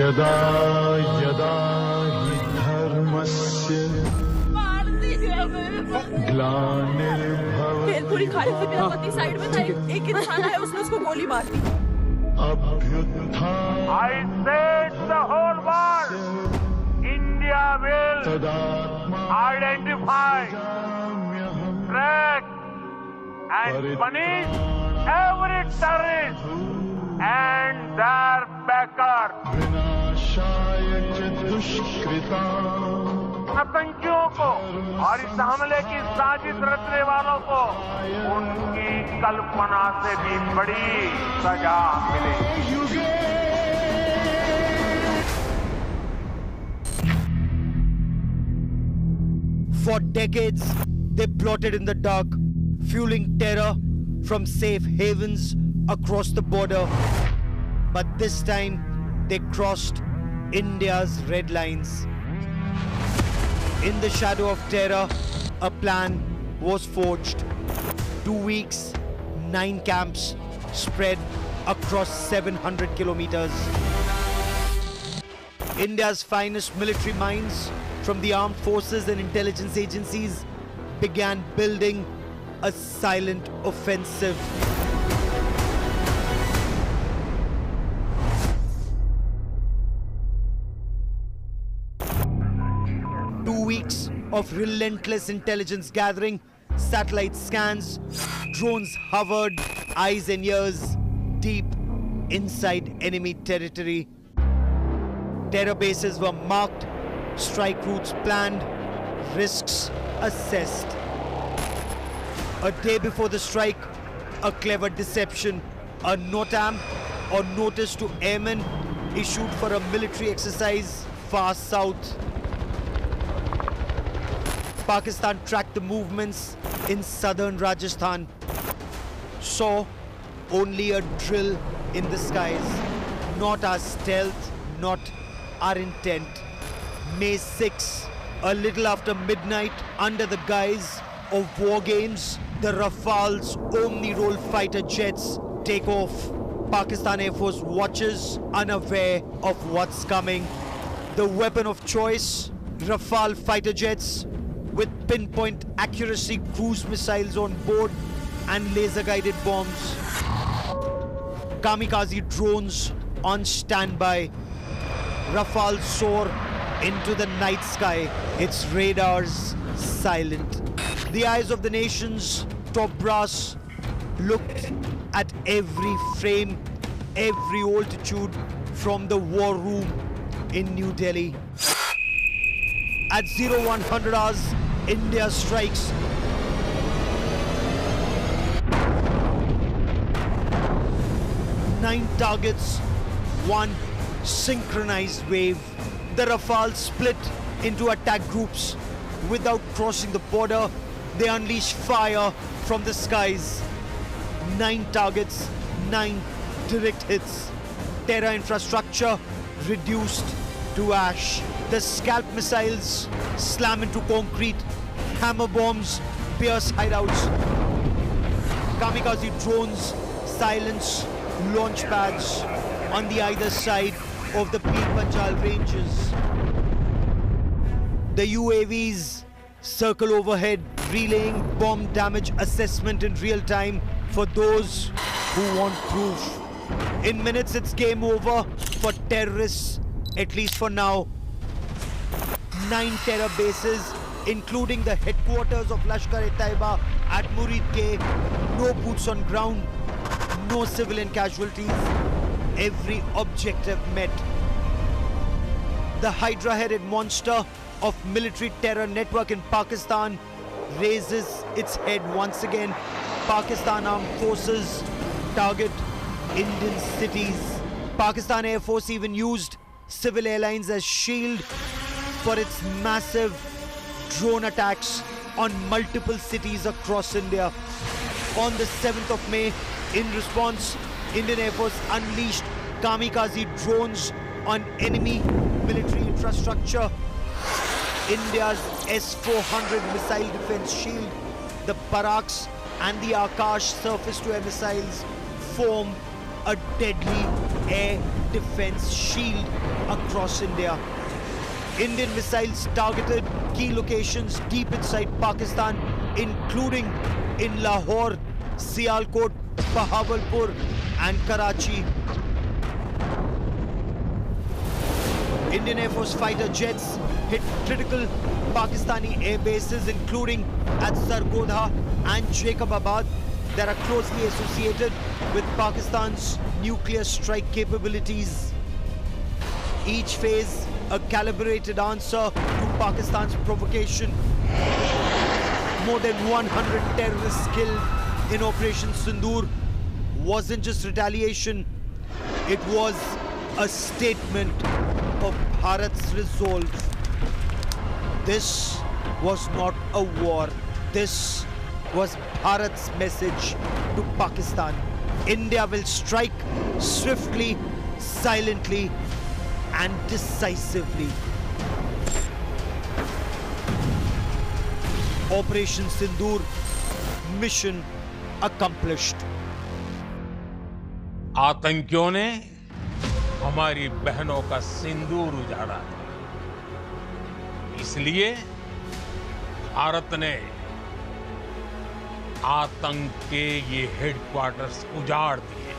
यदा यदा हि धर्मस्य ग्लानिर्भवति भेलपुरी खा रहे थे, मेरा पति साइड में था, एक इंसान आया, उसने उसको गोली मार दी। अभ्युत्थान I said the whole world, India will identify, track and punish every terrorist and their backer. विनाशाय च दुष्कृताम् आतंकियों को और इस हमले की साजिश रचने वालों को उनकी कल्पना से भी बड़ी सजा मिलेगी। For decades, they plotted in the dark, fueling terror from safe havens across the border. But this time, they crossed India's red lines. In the shadow of terror, a plan was forged. 2 weeks, 9 camps spread across 700 kilometers. India's finest military minds from the armed forces and intelligence agencies began building a silent offensive. Weeks of relentless intelligence gathering, satellite scans, drones hovered, eyes and ears deep inside enemy territory. Terror bases were marked, strike routes planned, risks assessed. A day before the strike, a clever deception, a NOTAM or notice to airmen issued for a military exercise far south. Pakistan tracked the movements in southern Rajasthan, saw only a drill in the skies, not our stealth, not our intent. May 6, a little after midnight, under the guise of war games, the Rafale's Omni-Roll fighter jets take off. Pakistan Air Force watches, unaware of what's coming. The weapon of choice, Rafale fighter jets, with pinpoint accuracy cruise missiles on board and laser-guided bombs. Kamikaze drones on standby. Rafale soar into the night sky, its radars silent. The eyes of the nation's top brass looked at every frame, every altitude from the war room in New Delhi. At 0100 hours, India strikes. Nine targets, one synchronized wave. The Rafale split into attack groups. Without crossing the border, they unleash fire from the skies. 9 targets, 9 direct hits. Terror infrastructure reduced to ash. The scalp missiles slam into concrete. Hammer bombs pierce hideouts. Kamikaze drones silence launch pads on the either side of the Pir Panjal ranges. The UAVs circle overhead, relaying bomb damage assessment in real time for those who want proof. In minutes, it's game over for terrorists, at least for now. 9 terror bases, including the headquarters of Lashkar-e-Taiba at Murid-Ke. No boots on ground, no civilian casualties. Every objective met. The Hydra-headed monster of military terror network in Pakistan raises its head once again. Pakistan Armed Forces target Indian cities. Pakistan Air Force even used civil airlines as shield for its massive drone attacks on multiple cities across India. On the 7th of May, in response, Indian Air Force unleashed kamikaze drones on enemy military infrastructure. India's S-400 missile defense shield, the Barraks and the Akash surface-to-air missiles form a deadly air defense shield across India. Indian missiles targeted key locations deep inside Pakistan, including in Lahore, Sialkot, Bahawalpur and Karachi. Indian Air Force fighter jets hit critical Pakistani air bases, including at Sargodha and Jacobabad, that are closely associated with Pakistan's nuclear strike capabilities. Each phase a calibrated answer to Pakistan's provocation. More than 100 terrorists killed in Operation Sindoor wasn't just retaliation, it was a statement of Bharat's resolve. This was not a war. This was Bharat's message to Pakistan. India will strike swiftly, silently, and decisively. Operation Sindoor, mission accomplished. आतंकियों ने हमारी बहनों का सिंदूर उजाड़ा था, इसलिए भारत ने आतंक के ये हेडक्वार्टर्स उजाड़ दिए।